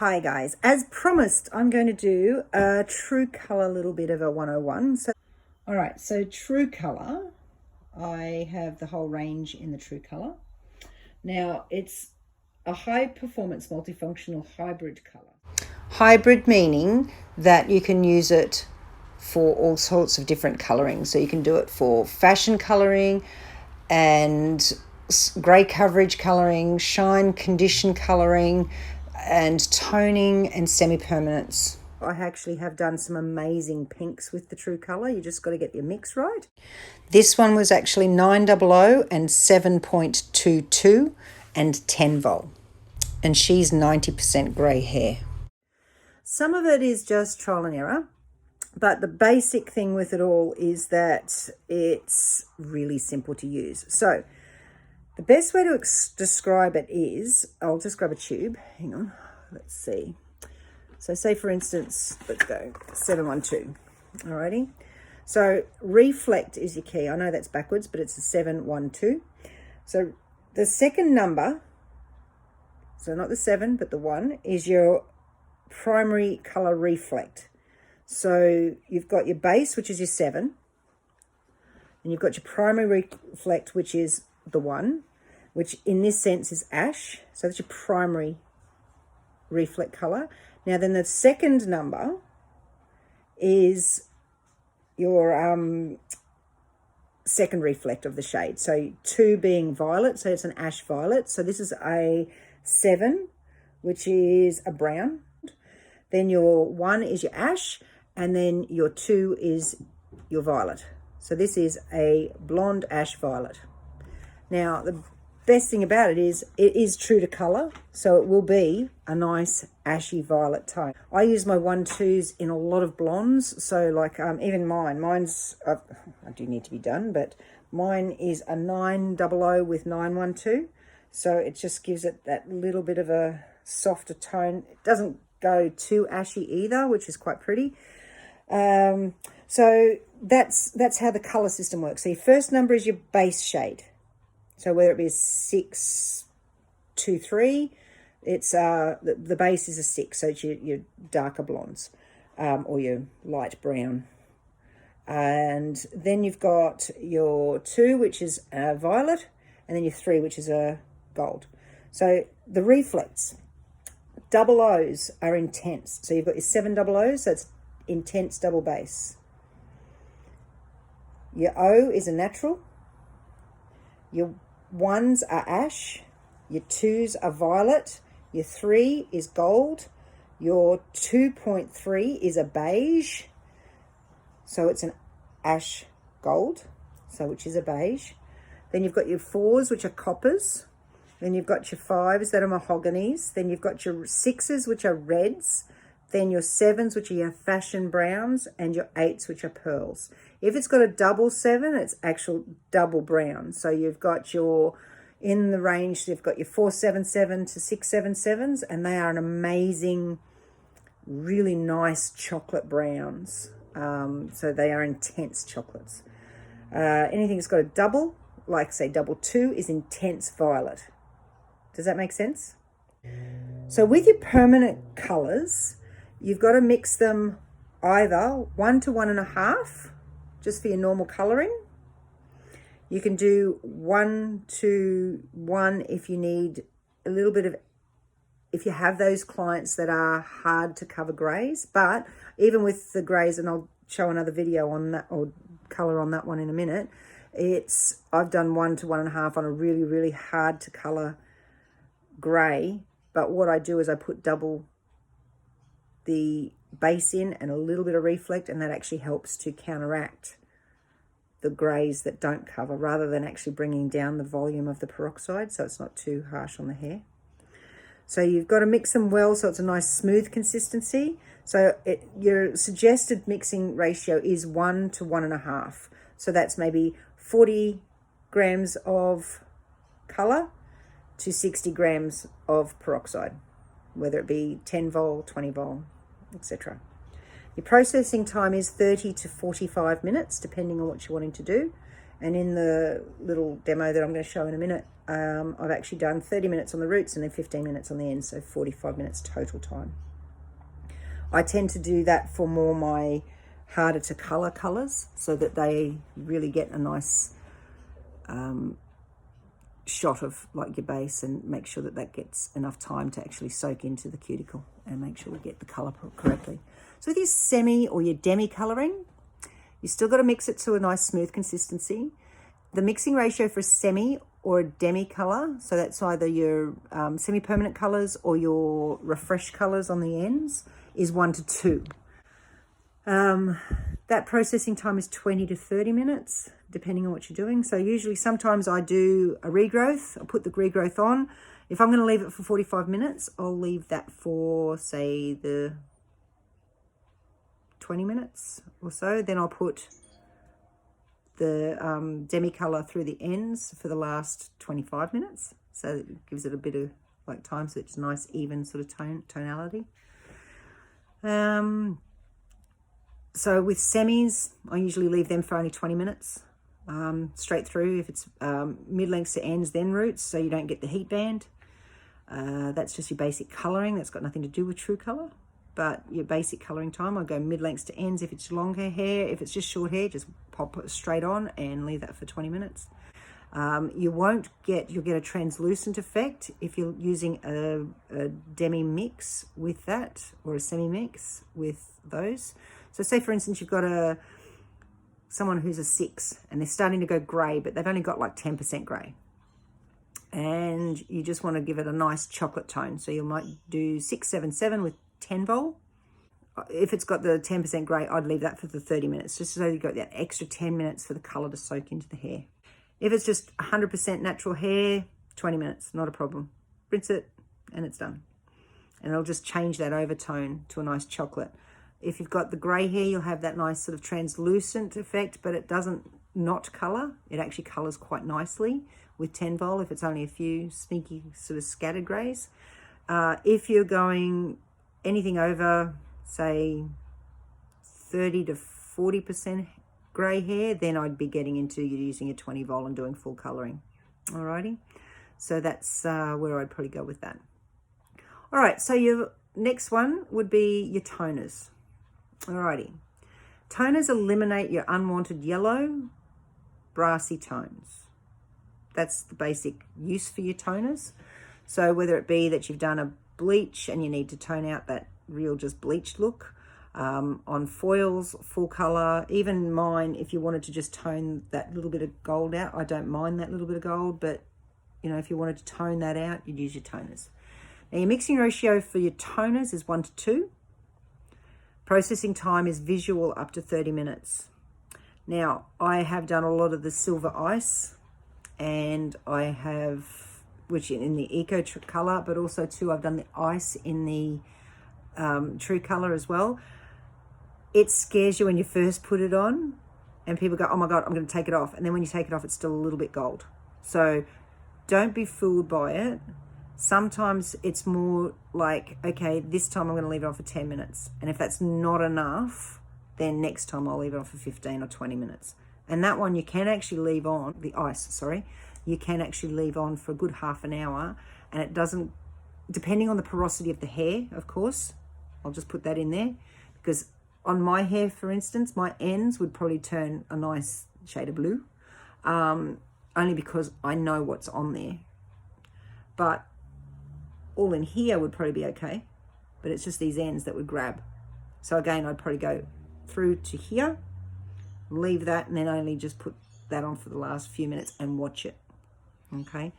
Hi guys, as promised, I'm going to do a True Colour little bit of a 101. All right, so True Colour, I have the whole range in the True Colour. Now it's a high performance multifunctional hybrid colour. Hybrid meaning that you can use it for all sorts of different colouring. So you can do it for fashion colouring and grey coverage colouring, shine condition colouring, and toning and semi-permanence. I actually have done some amazing pinks with the True Colour. You just got to get your mix right. This one was actually 900 and 7.22 and 10 vol. And she's 90% grey hair. Some of it is just trial and error, but the basic thing with it all is that it's really simple to use. So the best way to describe it is, I'll just grab a tube. Hang on, let's see. So say for instance, let's go 712. Alrighty. So reflect is your key. I know that's backwards, but it's a 712. So the second number, so not the 7, but the 1, is your primary color reflect. So you've got your base, which is your 7, and you've got your primary reflect, which is the 1, which in this sense is ash. So that's your primary reflect color. Now then the second number is your second reflect of the shade. So 2 being violet, so it's an ash violet. So this is a 7, which is a brown. Then your 1 is your ash, and then your 2 is your violet. So this is a blonde ash violet. Now the best thing about it is true to colour, so it will be a nice ashy violet tone. I use my 1-2s in a lot of blondes, so like even mine's I do need to be done, but mine is a 900 with 912, so it just gives it that little bit of a softer tone. It doesn't go too ashy either, which is quite pretty. So that's how the colour system works. So your first number is your base shade. So whether it be a 623, it's the base is a 6, so it's your darker blondes, or your light brown. And then you've got your 2, which is a violet, and then your 3, which is a gold. So the reflects, double O's are intense. So you've got your 7 double O's, so it's intense double base. Your O is a natural. Your 1s are ash. Your 2s are violet. Your 3 is gold. Your 2.3 is a beige. So it's an ash gold, so which is a beige. Then you've got your 4s, which are coppers. Then you've got your 5s that are mahoganies. Then you've got your 6s, which are reds. Then your 7s, which are your fashion browns, and your 8s, which are pearls. If it's got a double 7, it's actual double brown. So you've got your, in the range, you've got your 477 to 677s, and they are an amazing, really nice chocolate browns. So they are intense chocolates. Anything that's got a double, like say double 2, is intense violet. Does that make sense? So with your permanent colors, you've got to mix them either 1 to 1.5, just for your normal coloring. You can do 1 to 1 if you need a little bit of, if you have those clients that are hard to cover grays. But even with the grays, and I'll show another video on that, or color on that one in a minute, I've done 1 to 1.5 on a really, really hard to color gray. But what I do is I put double the base in and a little bit of reflect, and that actually helps to counteract the grays that don't cover, rather than actually bringing down the volume of the peroxide, so it's not too harsh on the hair. So you've got to mix them well so it's a nice smooth consistency. So your suggested mixing ratio is 1 to 1.5. So that's maybe 40 grams of color to 60 grams of peroxide, whether it be 10 vol, 20 vol, etc. Your processing time is 30 to 45 minutes, depending on what you're wanting to do. And in the little demo that I'm going to show in a minute, I've actually done 30 minutes on the roots and then 15 minutes on the ends, so 45 minutes total time. I tend to do that for more my harder to colour colours, so that they really get a nice shot of like your base, and make sure that that gets enough time to actually soak into the cuticle and make sure we get the colour correctly. So with your semi or your demi colouring, you still got to mix it to a nice smooth consistency. The mixing ratio for a semi or a demi colour, so that's either your semi-permanent colours or your refresh colours on the ends, is 1 to 2. That processing time is 20 to 30 minutes, depending on what you're doing. So usually sometimes I do a regrowth. I'll put the regrowth on. If I'm going to leave it for 45 minutes, I'll leave that for, say, the 20 minutes or so. Then I'll put the demi color through the ends for the last 25 minutes. So it gives it a bit of like time, so it's nice, even sort of tonality. So with semis, I usually leave them for only 20 minutes, straight through. If it's mid-lengths to ends, then roots, so you don't get the heat band. That's just your basic colouring. That's got nothing to do with true colour. But your basic colouring time, I go mid-lengths to ends if it's longer hair. If it's just short hair, just pop it straight on and leave that for 20 minutes. You'll get a translucent effect if you're using a demi mix with that, or a semi mix with those. So say for instance, you've got someone who's a 6 and they're starting to go grey, but they've only got like 10% grey. And you just want to give it a nice chocolate tone. So you might do 677 with 10 vol. If it's got the 10% grey, I'd leave that for the 30 minutes, just so you've got that extra 10 minutes for the colour to soak into the hair. If it's just 100% natural hair, 20 minutes, not a problem. Rinse it and it's done. And it'll just change that overtone to a nice chocolate. If you've got the grey hair, you'll have that nice sort of translucent effect, but it doesn't not colour. It actually colours quite nicely with 10 vol if it's only a few sneaky sort of scattered greys. If you're going anything over, say, 30 to 40% grey hair, then I'd be getting into using a 20 vol and doing full colouring. Alrighty, so that's where I'd probably go with that. All right, so your next one would be your toners. Alrighty, toners eliminate your unwanted yellow, brassy tones. That's the basic use for your toners. So whether it be that you've done a bleach and you need to tone out that real just bleached look, on foils, full color, even mine, if you wanted to just tone that little bit of gold out, I don't mind that little bit of gold, but you know, if you wanted to tone that out, you'd use your toners. Now your mixing ratio for your toners is 1 to 2. Processing time is visual up to 30 minutes. Now I have done a lot of the silver ice, and I have, which in the eco color, but also too I've done the ice in the true color as well. It scares you when you first put it on and people go, oh my God, I'm going to take it off. And then when you take it off, it's still a little bit gold. So don't be fooled by it. Sometimes it's more like, okay, this time I'm going to leave it on for 10 minutes. And if that's not enough, then next time I'll leave it on for 15 or 20 minutes. And that one you can actually leave on, the ice, sorry, you can actually leave on for a good half an hour. And it doesn't, depending on the porosity of the hair, of course, I'll just put that in there, because on my hair, for instance, my ends would probably turn a nice shade of blue, only because I know what's on there. But all in here would probably be okay, but it's just these ends that would grab. So again, I'd probably go through to here, leave that, and then only just put that on for the last few minutes and watch it. Okay,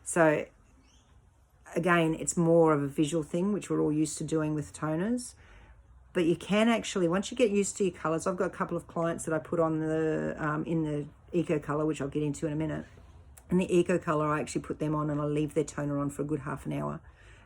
so again, it's more of a visual thing, which we're all used to doing with toners. But you can actually, once you get used to your colors, I've got a couple of clients that I put on the in the eco color, which I'll get into in a minute. In the eco color, I actually put them on and I leave their toner on for a good half an hour,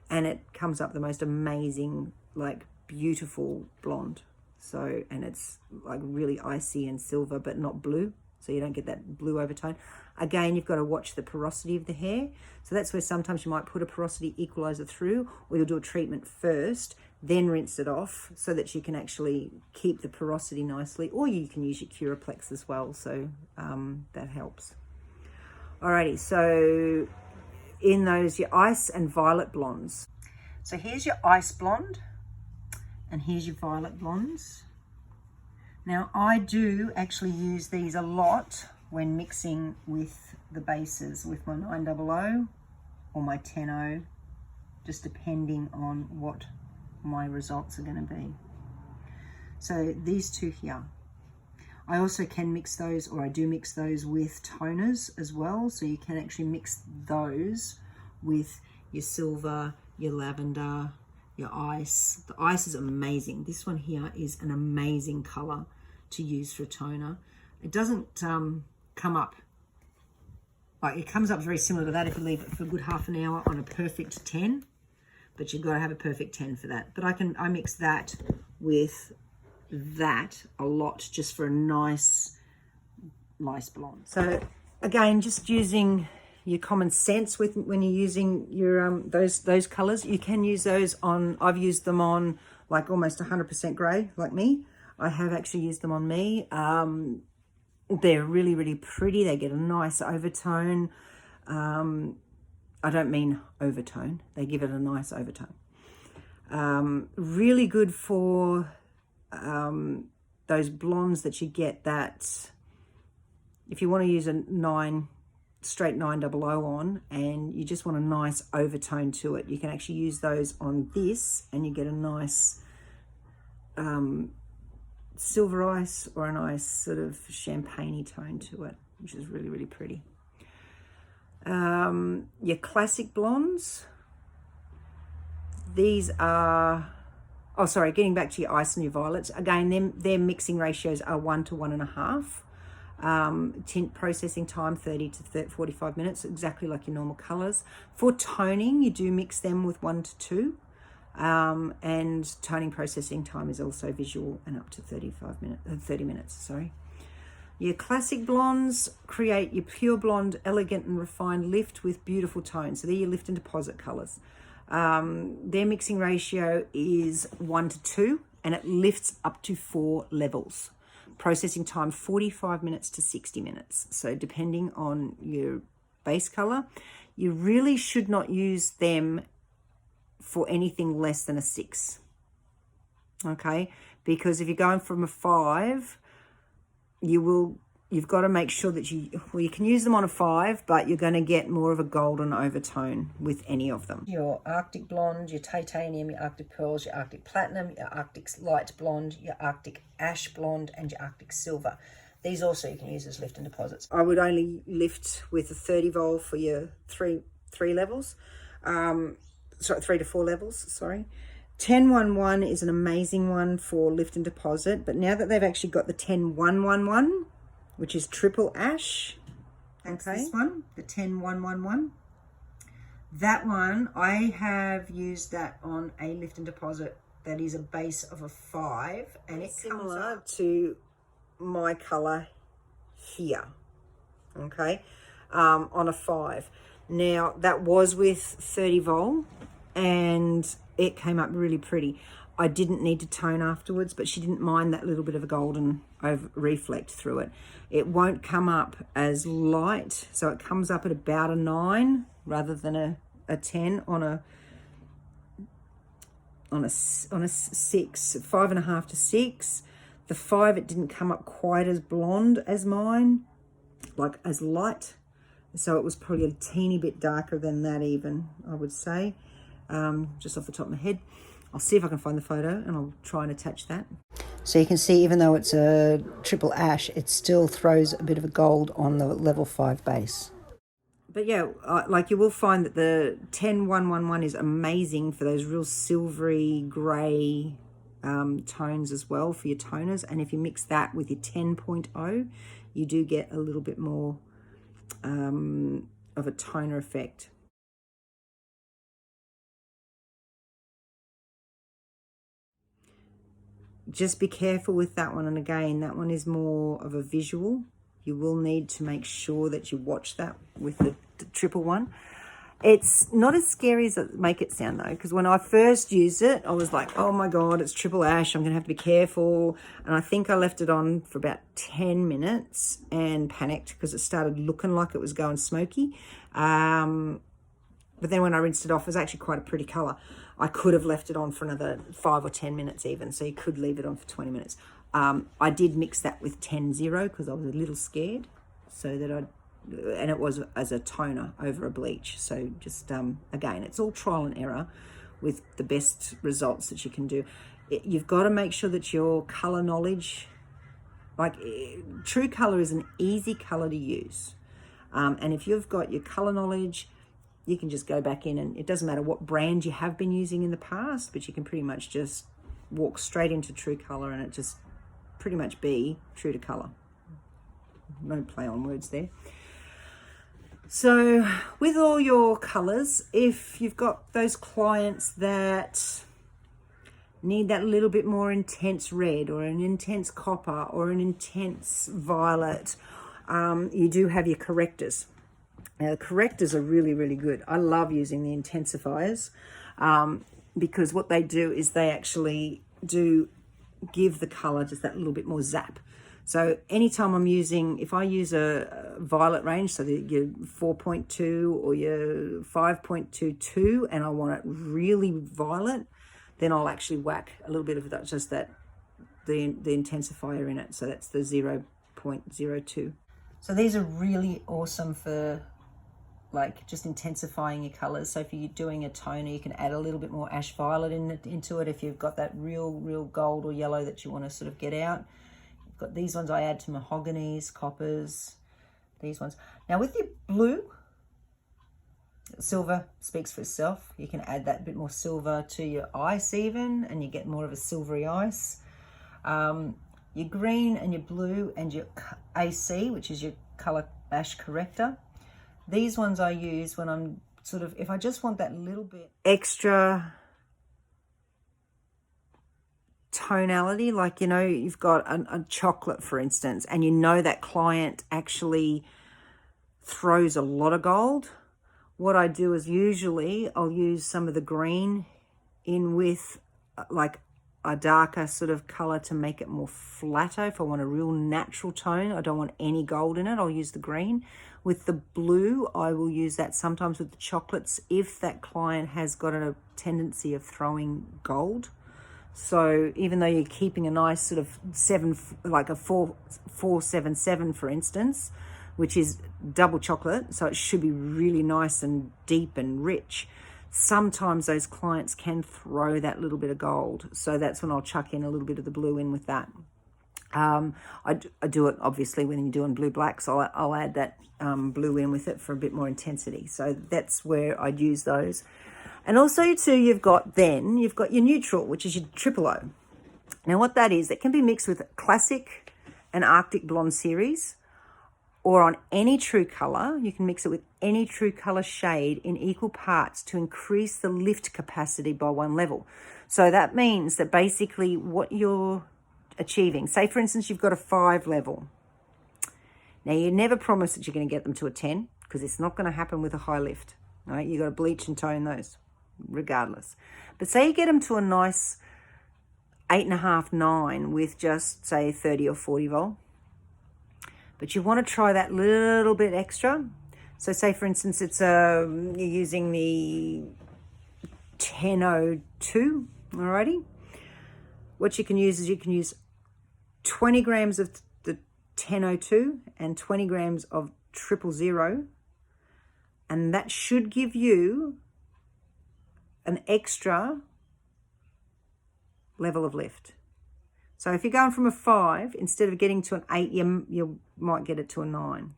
and it comes up the most amazing, like beautiful blonde. So, and it's like really icy and silver, but not blue. So you don't get that blue overtone. Again, you've got to watch the porosity of the hair. So that's where sometimes you might put a porosity equalizer through, or you'll do a treatment first, then rinse it off so that you can actually keep the porosity nicely, or you can use your Curaplex as well, so that helps. Alrighty, so in those, your ice and violet blondes. So here's your ice blonde, and here's your violet blondes. Now I do actually use these a lot when mixing with the bases, with my 900 or my 10-0, just depending on what my results are going to be. So these two here, I also can mix those, or I do mix those with toners as well, so you can actually mix those with your silver, your lavender, your ice. The ice is amazing. This one here is an amazing color to use for a toner. It doesn't come up, like it comes up very similar to that if you leave it for a good half an hour on a perfect 10, but you've got to have a perfect 10 for that. But I mix that with that a lot, just for a nice blonde. So again, just using your common sense with when you're using your those colors. You can use those on, I've used them on like almost 100% gray, like me. I have actually used them on me. They're really, really pretty. They get a nice overtone. I don't mean overtone. They give it a nice overtone. Really good for those blondes that you get, that if you want to use a straight 900 on and you just want a nice overtone to it, you can actually use those on this and you get a nice silver ice or a nice sort of champagne-y tone to it, which is really, really pretty. Your classic blondes, these are, oh sorry, getting back to your ice and your violets, again, their mixing ratios are 1 to 1.5. Tint processing time 30 to 45 minutes, exactly like your normal colors. For toning, you do mix them with 1 to 2. And toning processing time is also visual and up to 30 minutes, sorry. Your classic blondes create your pure blonde, elegant and refined lift with beautiful tones. So they're your lift and deposit colors. Their mixing ratio is 1 to 2 and it lifts up to 4 levels. Processing time 45 minutes to 60 minutes. So depending on your base color, you really should not use them for anything less than a 6. Okay, because if you're going from a 5, you've got to make sure that you can use them on a 5, but you're going to get more of a golden overtone with any of them. Your Arctic Blonde, your Titanium, your Arctic Pearls, your Arctic Platinum, your Arctic Light Blonde, your Arctic Ash Blonde, and your Arctic Silver. These also you can use as lift and deposits. I would only lift with a 30 vol for your three levels. 3 to 4 levels, sorry. 1011 is an amazing one for lift and deposit, but now that they've actually got the 10111, which is triple ash, okay, this one, the 10111, that one, I have used that on a lift and deposit that is a base of a 5, and it's similar to my color here, okay, on a 5. Now, that was with 30 vol, and it came up really pretty. I didn't need to tone afterwards, but she didn't mind that little bit of a golden reflect through it. It won't come up as light, so it comes up at about a 9 rather than a 10 on a 6, 5.5 to 6. The 5, it didn't come up quite as blonde as mine, like as light. So it was probably a teeny bit darker than that even, I would say, just off the top of my head. I'll see if I can find the photo and I'll try and attach that. So you can see, even though it's a triple ash, it still throws a bit of a gold on the level 5 base. But yeah, like you will find that the 10111 is amazing for those real silvery grey tones as well for your toners. And if you mix that with your 10.0, you do get a little bit more of a toner effect. Just be careful with that one, and again, that one is more of a visual. You will need to make sure that you watch that with the triple one. It's not as scary as it make it sound though, because when I first used it, I was like, oh my God, it's triple ash. I'm going to have to be careful. And I think I left it on for about 10 minutes and panicked because it started looking like it was going smoky. But then when I rinsed it off, it was actually quite a pretty color. I could have left it on for another 5 or 10 minutes even. So you could leave it on for 20 minutes. I did mix that with 10-0 because I was a little scared, so that and it was as a toner over a bleach. So just, again, it's all trial and error with the best results that you can do. You've got to make sure that your color knowledge, like True Color is an easy color to use. And if you've got your color knowledge, you can just go back in, and it doesn't matter what brand you have been using in the past, but you can pretty much just walk straight into True Color and it just pretty much be true to color. No play on words there. So with all your colors, if you've got those clients that need that little bit more intense red or an intense copper or an intense violet, you do have your correctors. Now the correctors are really, really good. I love using the intensifiers because what they do is they actually do give the color just that little bit more zap. So anytime I'm using, if I use a violet range, so your 4.2 or your 5.22, and I want it really violet, then I'll actually whack a little bit of that, just that, the intensifier in it. So that's the 0.02. So these are really awesome for like just intensifying your colors. So if you're doing a toner, you can add a little bit more ash violet into it if you've got that real gold or yellow that you want to sort of get out. Got these ones I add to mahoganies, coppers, these ones. Now with your blue, silver speaks for itself. You can add that bit more silver to your ice even, and you get more of a silvery ice. Your green and your blue and your AC, which is your color ash corrector. These ones I use when I'm sort of, if I just want that little bit extra tonality, like, you know, you've got a chocolate, for instance, and you know that client actually throws a lot of gold. What I do is usually I'll use some of the green in with like a darker sort of color to make it more flatter. If I want a real natural tone, I don't want any gold in it, I'll use the green. With the blue, I will use that sometimes with the chocolates if that client has got a tendency of throwing gold. So even though you're keeping a nice sort of 7, like a 477, for instance, which is double chocolate, so it should be really nice and deep and rich, sometimes those clients can throw that little bit of gold. So that's when I'll chuck in a little bit of the blue in with that. I do it obviously when you're doing blue blacks. I'll add that blue in with it for a bit more intensity. So that's where I'd use those. And also too, you've got your neutral, which is your triple O. Now what that is, it can be mixed with Classic and Arctic Blonde series, or on any True Color. You can mix it with any True Color shade in equal parts to increase the lift capacity by 1 level. So that means that basically what you're achieving, say for instance, you've got a 5 level. Now you never promise that you're going to get them to a 10 because it's not going to happen with a high lift. Right? You've got to bleach and tone those regardless. But say you get them to a nice 8.5, 9 with just say 30 or 40 volt. But you want to try that little bit extra. So say for instance, it's you're using the 1002, alrighty. What you can use is you can use 20 grams of the 1002 and 20 grams of 000, and that should give you an extra level of lift. So if you're going from a 5, instead of getting to an 8, you might get it to a 9.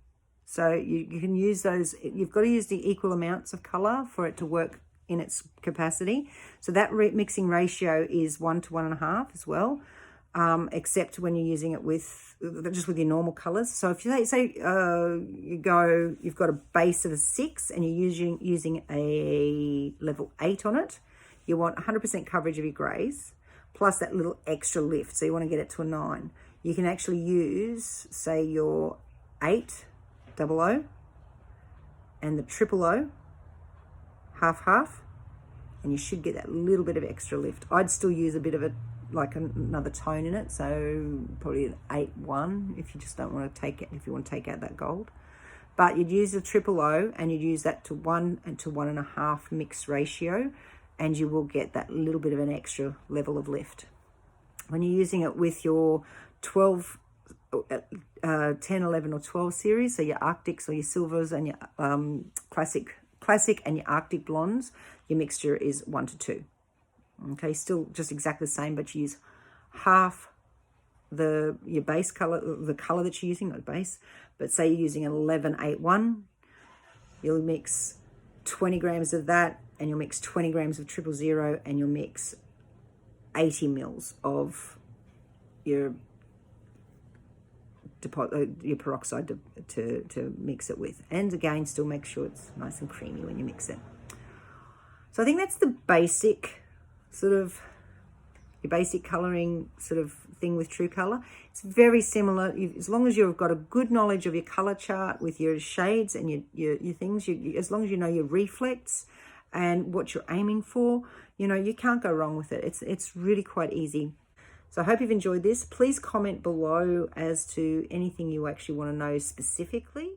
So you can use those. You've got to use the equal amounts of color for it to work in its capacity. So that mixing ratio is 1 to 1.5 as well, except when you're using it with just with your normal colors. So if you say you've got a base of a 6 and you're using a level 8 on it, you want 100% coverage of your grays plus that little extra lift. So you want to get it to a 9. You can actually use, say, your 800 and the 000 half, and you should get that little bit of extra lift. I'd still use a bit of a, like another tone in it, so probably an 8-1 if you just don't want to take it, if you want to take out that gold. But you'd use the triple O, and you'd use that to 1 and to 1.5 mix ratio, and you will get that little bit of an extra level of lift. When you're using it with your 12, 10, 11 or 12 series, so your Arctics or your silvers and your classic and your Arctic blondes, your mixture is 1 to 2. Okay, still just exactly the same, but you use half your base color, the color that you're using, not base, but say you're using an 11-8-1, you'll mix 20 grams of that, and you'll mix 20 grams of 000, and you'll mix 80 mils of your peroxide to mix it with. And again, still make sure it's nice and creamy when you mix it. So I think that's the basic sort of, your basic colouring sort of thing with True Colour. It's very similar. As long as you've got a good knowledge of your colour chart with your shades and your things, as long as you know your reflex and what you're aiming for, you know, you can't go wrong with it. It's really quite easy. So I hope you've enjoyed this. Please comment below as to anything you actually want to know specifically.